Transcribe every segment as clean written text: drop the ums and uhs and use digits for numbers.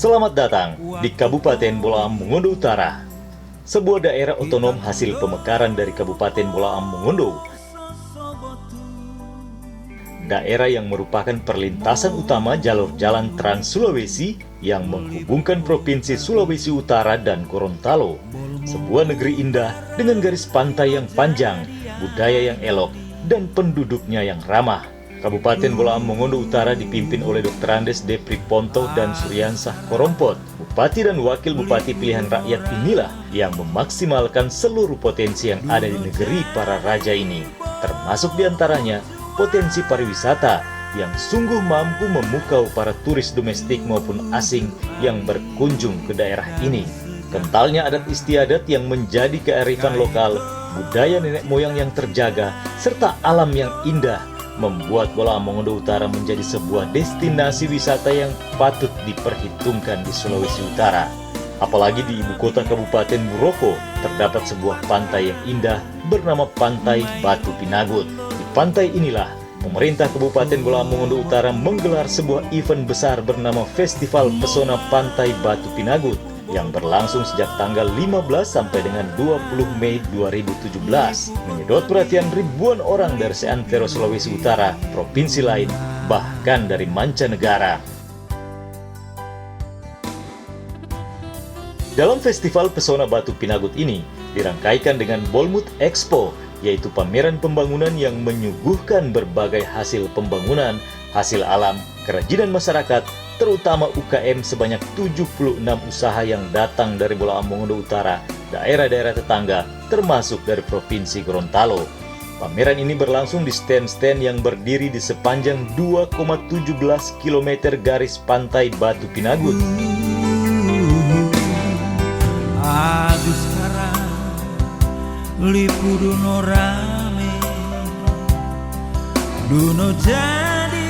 Selamat datang di Kabupaten Bolaang Mongondo Utara, sebuah daerah otonom hasil pemekaran dari Kabupaten Bolaang Mongondo. Daerah yang merupakan perlintasan utama jalur jalan Trans Sulawesi yang menghubungkan Provinsi Sulawesi Utara dan Gorontalo. Sebuah negeri indah dengan garis pantai yang panjang, budaya yang elok, dan penduduknya yang ramah. Kabupaten Bolaang Mongondo Utara dipimpin oleh Dr. Andes D. Priponto dan Suryansah Korompot. Bupati dan Wakil Bupati pilihan rakyat inilah yang memaksimalkan seluruh potensi yang ada di negeri para raja ini. Termasuk diantaranya potensi pariwisata yang sungguh mampu memukau para turis domestik maupun asing yang berkunjung ke daerah ini. Kentalnya adat istiadat yang menjadi kearifan lokal, budaya nenek moyang yang terjaga, serta alam yang indah membuat Bolaang Mongondo Utara menjadi sebuah destinasi wisata yang patut diperhitungkan di Sulawesi Utara. Apalagi di ibu kota Kabupaten Buroko terdapat sebuah pantai yang indah bernama Pantai Batu Pinagut. Di pantai inilah pemerintah Kabupaten Bolaang Mongondo Utara menggelar sebuah event besar bernama Festival Pesona Pantai Batu Pinagut yang berlangsung sejak tanggal 15 sampai dengan 20 Mei 2017, menyedot perhatian ribuan orang dari seantero Sulawesi Utara, provinsi lain, bahkan dari mancanegara. Dalam Festival Pesona Batu Pinagut ini dirangkaikan dengan Bolmut Expo, yaitu pameran pembangunan yang menyuguhkan berbagai hasil pembangunan, hasil alam, kerajinan masyarakat, terutama UKM sebanyak 76 usaha yang datang dari Bolaang Mongondo Utara, daerah-daerah tetangga, termasuk dari Provinsi Gorontalo. Pameran ini berlangsung di stand-stand yang berdiri di sepanjang 2,17 km garis pantai Batu Pinagut. Aduh sekarang lipu duno rame, duno jadi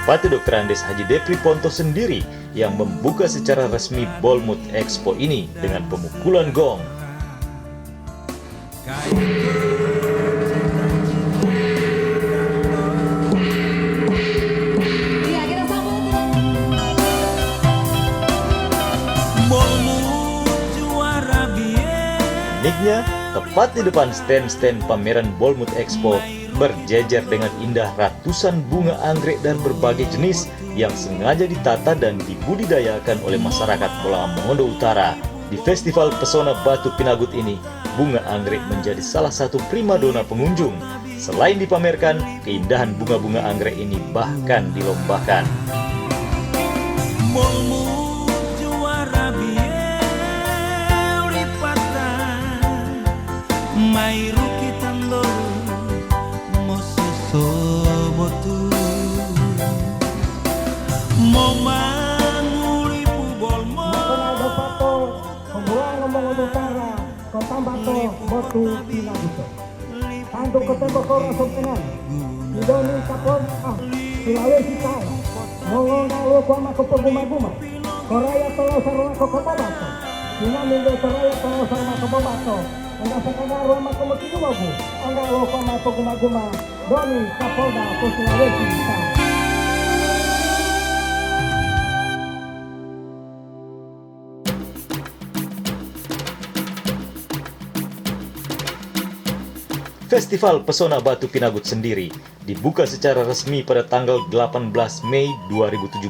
Bupati Dr. Andes Haji D. Priponto sendiri yang membuka secara resmi Bolmut Expo ini dengan pemukulan gong. Uniknya, tepat di depan stand-stand pameran Bolmut Expo, berjejer dengan indah ratusan bunga anggrek dan berbagai jenis yang sengaja ditata dan dibudidayakan oleh masyarakat Bolaang Mongondo Utara. Di Festival Pesona Batu Pinagut ini, bunga anggrek menjadi salah satu primadona pengunjung. Selain dipamerkan, keindahan bunga-bunga anggrek ini bahkan dilombakan. Batu Pinagut. Tanto ketemu korang sopenan. Idoni kapon Sulawesi Utara. Mongona lo kuama ko paguma-guma. Koraya tolo sarwa ko kapabato. Sinamin do koraya tolo sarwa ko kapabato. Anda sakadaro ama ko makigumagu. Anda lo kuama paguma-guma. Doni Kapolda ko Sulawesi Utara. Festival Pesona Batu Pinagut sendiri dibuka secara resmi pada tanggal 18 Mei 2017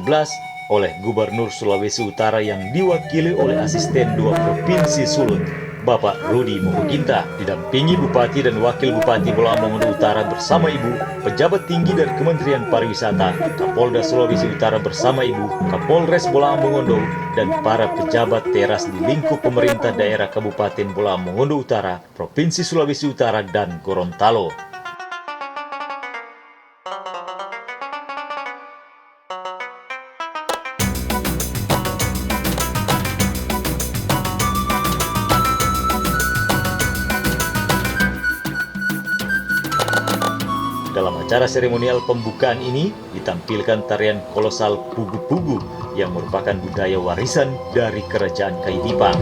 oleh Gubernur Sulawesi Utara yang diwakili oleh asisten 2 Provinsi Sulut, Bapak Rudi Mohoginta, didampingi Bupati dan Wakil Bupati Bolaang Mongondo Utara bersama Ibu, pejabat tinggi dari Kementerian Pariwisata, Kapolda Sulawesi Utara bersama Ibu, Kapolres Bolaang Mongondo, dan para pejabat teras di lingkup pemerintah daerah Kabupaten Bolaang Mongondo Utara, Provinsi Sulawesi Utara, dan Gorontalo. Dalam acara seremonial pembukaan ini ditampilkan tarian kolosal pugu-pugu yang merupakan budaya warisan dari Kerajaan Kaidipang.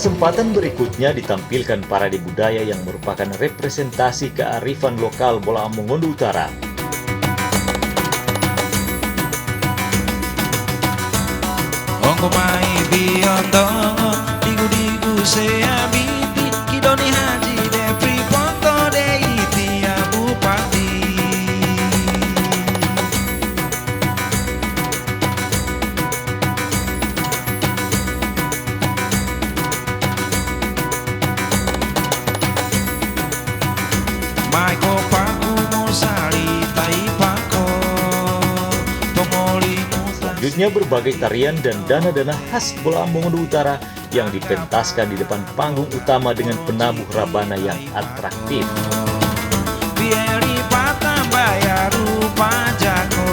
Kesempatan berikutnya ditampilkan parade budaya yang merupakan representasi kearifan lokal Bolaang Mongondo Utara. Ongko mai biondo digu-digu seabiti kidoni haji depri ponto dei tia bupati. Maiko paku mosali taipako tongoli. Selanjutnya berbagai tarian dan dana-dana khas Bolaang Mongondo Utara yang dipentaskan di depan panggung utama dengan penabuh rabana yang atraktif. Biari patambaya rupa jako.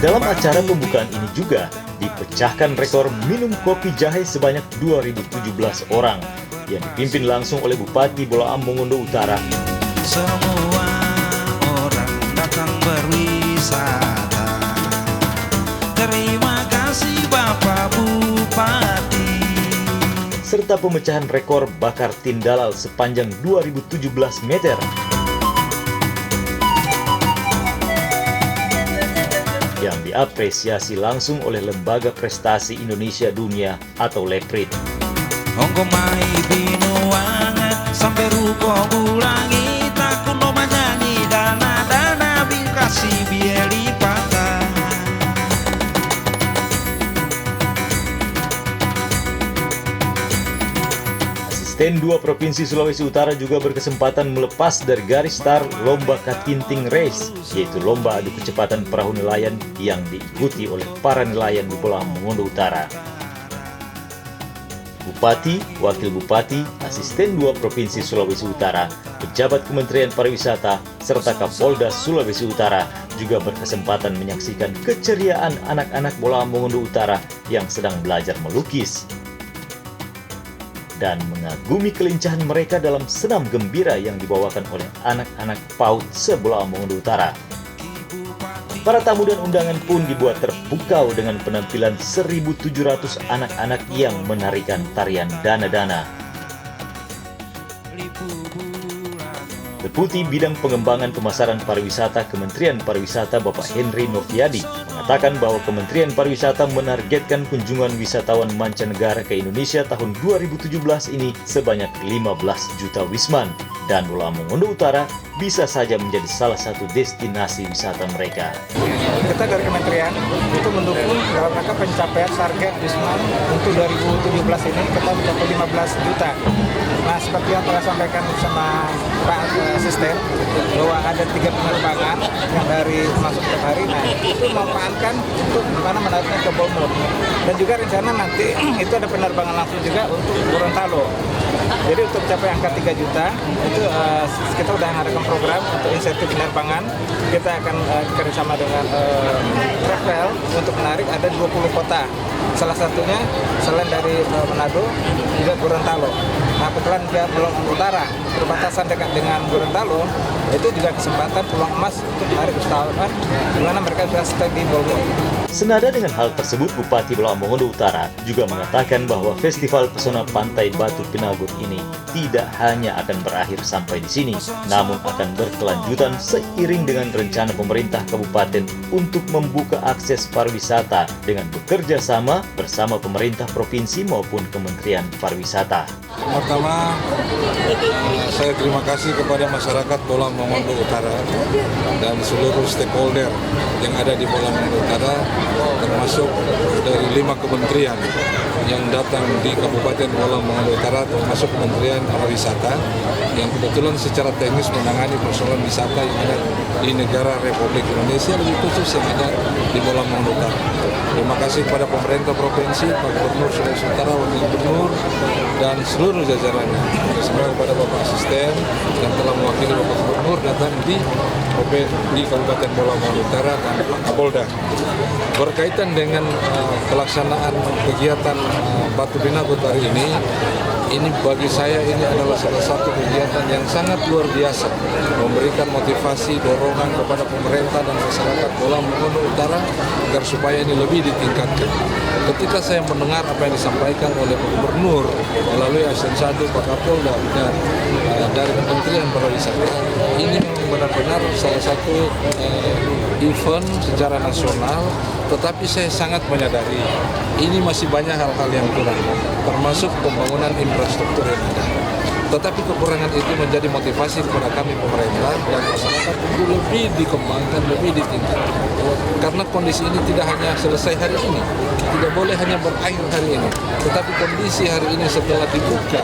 Dalam acara pembukaan ini juga dipecahkan rekor minum kopi jahe sebanyak 2017 orang yang dipimpin langsung oleh Bupati Bolaang Mongondo Utara. Semua orang datang berwisata. Terima kasih Bapak Bupati. Serta pemecahan rekor bakar tindalal sepanjang 2017 meter. Yang diapresiasi langsung oleh Lembaga Prestasi Indonesia Dunia atau LEPRID. Ongko mai binuangan sampai ruko ulangi takuno manyanyi dana-dana bingkasi bieli patah. Asisten 2 Provinsi Sulawesi Utara juga berkesempatan melepas dari garis start Lomba Katinting Race, yaitu lomba adu kecepatan perahu nelayan yang diikuti oleh para nelayan di Bolaang Mongondo Utara. Bupati, Wakil Bupati, Asisten 2 Provinsi Sulawesi Utara, pejabat Kementerian Pariwisata, serta Kapolda Sulawesi Utara juga berkesempatan menyaksikan keceriaan anak-anak Bolaang Mongondo Utara yang sedang belajar melukis dan mengagumi kelincahan mereka dalam senam gembira yang dibawakan oleh anak-anak PAUD se-Bolaang Mongondo Utara. Para tamu dan undangan pun dibuat terpukau dengan penampilan 1.700 anak-anak yang menarikan tarian dana-dana. Deputi Bidang Pengembangan Pemasaran Pariwisata Kementerian Pariwisata Bapak Henry Noviadi mengatakan bahwa Kementerian Pariwisata menargetkan kunjungan wisatawan mancanegara ke Indonesia tahun 2017 ini sebanyak 15 juta wisman, dan Pulau Mongondo Utara bisa saja menjadi salah satu destinasi wisata mereka. Kita dari kementerian itu mendukung dalam rangka pencapaian target wisman untuk 2017 ini kita mencapai 15 juta. Nah, seperti yang telah sampaikan sama Pak Asisten bahwa ada 3 penerbangan yang dari masuk setiap hari. Nah, itu memanfaatkan untuk mana menariknya ke Bomor. Dan juga rencana nanti itu ada penerbangan langsung juga untuk Gorontalo. Jadi untuk mencapai angka 3 juta itu kita sudah mengadakan program untuk insentif penerbangan. Kita akan kerjasama dengan travel untuk menarik ada 20 kota. Salah satunya selain dari Manado juga Gorontalo. Nah, kebetulan dia Pulau Utara berbatasan dekat dengan Gorontalo, itu juga kesempatan peluang emas untuk menarik wisatawan di mana mereka sudah stay di Bogor. Senada dengan hal tersebut, Bupati Pulau Mongondo Utara juga mengatakan bahwa Festival Pesona Pantai Batu Pinagut ini tidak hanya akan berakhir sampai di sini, namun akan berkelanjutan seiring dengan rencana pemerintah kabupaten untuk membuka akses pariwisata dengan bekerja sama bersama pemerintah provinsi maupun Kementerian Pariwisata. Pertama, saya terima kasih kepada masyarakat Pulau Mongondo Utara dan seluruh stakeholder yang ada di Pulau Mongondo Utara, termasuk dari 5 kementerian yang datang di Kabupaten Pulau Mongondo Utara, termasuk Kementerian Pariwisata yang kebetulan secara teknis menangani persoalan wisata yang ada di negara Republik Indonesia, lebih khusus yang ada di Pulau Mongondo Utara. Terima kasih kepada pemerintah provinsi, Pak Gubernur Sulawesi Utara, Wakil Gubernur, dan seluruh jajarannya. Semoga kepada Bapak Asisten yang telah mewakili Bapak Gubernur datang di Kabupaten Pulau Mongondo Utara dan Pak Kapolda. Berkaitan dengan pelaksanaan kegiatan Batu Pinagut hari ini bagi saya ini adalah salah satu kegiatan yang sangat luar biasa, memberikan motivasi, dorongan kepada pemerintah dan masyarakat Pulau Mongondo Utara agar supaya ini lebih ditingkatkan. Ketika saya mendengar apa yang disampaikan oleh Pak Gubernur melalui Asisten 1 Pak Kapolda dan dari Kementerian Pariwisata, ini memang benar-benar salah satu event secara nasional, tetapi saya sangat menyadari ini masih banyak hal-hal yang kurang, termasuk pembangunan infrastruktur yang ada. Tetapi kekurangan itu menjadi motivasi kepada kami pemerintah dan masyarakat untuk lebih dikembangkan, lebih ditingkatkan. Karena kondisi ini tidak hanya selesai hari ini, tidak boleh hanya berakhir hari ini, tetapi kondisi hari ini setelah dibuka,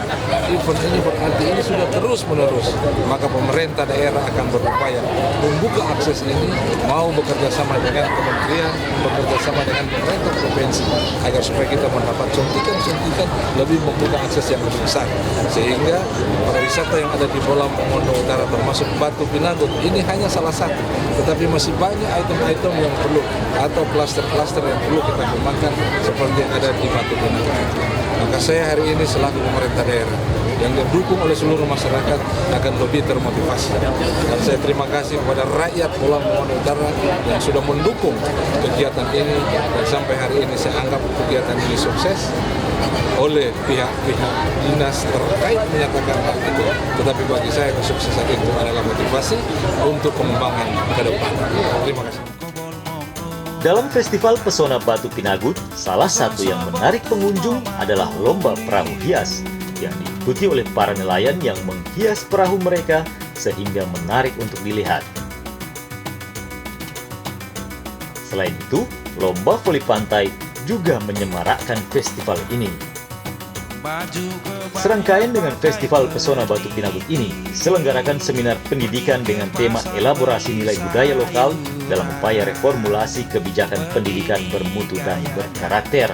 event ini berarti ini sudah terus-menerus. Maka pemerintah daerah akan berupaya membuka akses ini, mau bekerja sama dengan kementerian, bekerja sama dengan pemerintah provinsi, agar supaya kita mendapat suntikan-suntikan lebih membuka akses yang lebih besar. Sehingga pariwisata yang ada di Pulau Mongondo Utara termasuk Batu Pinagut ini hanya salah satu, tetapi masih banyak item-item yang perlu atau klaster-klaster yang perlu kita kembangkan seperti yang ada di Batu Pinagut. Maka saya hari ini selaku pemerintah daerah yang didukung oleh seluruh masyarakat akan lebih termotivasi. Dan saya terima kasih kepada rakyat Pulau Mongondo Utara yang sudah mendukung kegiatan ini, dan sampai hari ini saya anggap kegiatan ini sukses oleh pihak-pihak dinas terkait menyatakan hal itu. Tetapi bagi saya kesuksesan itu adalah motivasi untuk pengembangan ke depan. Terima kasih. Dalam Festival Pesona Batu Pinagut, salah satu yang menarik pengunjung adalah lomba perahu hias yang diikuti oleh para nelayan yang menghias perahu mereka sehingga menarik untuk dilihat. Selain itu, lomba voli pantai juga menyemarakkan festival ini. Serangkaian dengan Festival Pesona Batu Pinagut ini selenggarakan seminar pendidikan dengan tema elaborasi nilai budaya lokal dalam upaya reformulasi kebijakan pendidikan bermutu dan berkarakter.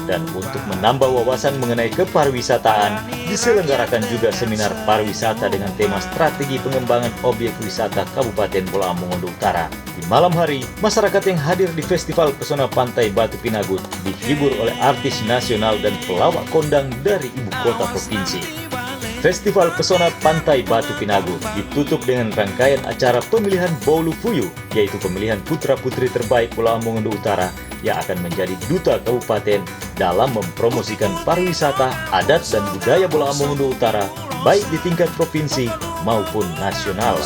Dan untuk menambah wawasan mengenai kepariwisataan, diselenggarakan juga seminar pariwisata dengan tema strategi pengembangan objek wisata Kabupaten Pulau Mongondo Utara. Di malam hari, masyarakat yang hadir di Festival Pesona Pantai Batu Pinagut dihibur oleh artis nasional dan pelawak kondang dari ibu kota provinsi. Festival Pesona Pantai Batu Pinagut ditutup dengan rangkaian acara pemilihan Bolu Fuyu, yaitu pemilihan putra-putri terbaik Pulau Mongondo Utara yang akan menjadi duta kabupaten dalam mempromosikan pariwisata, adat, dan budaya Pulau Mongondo Utara, baik di tingkat provinsi maupun nasional.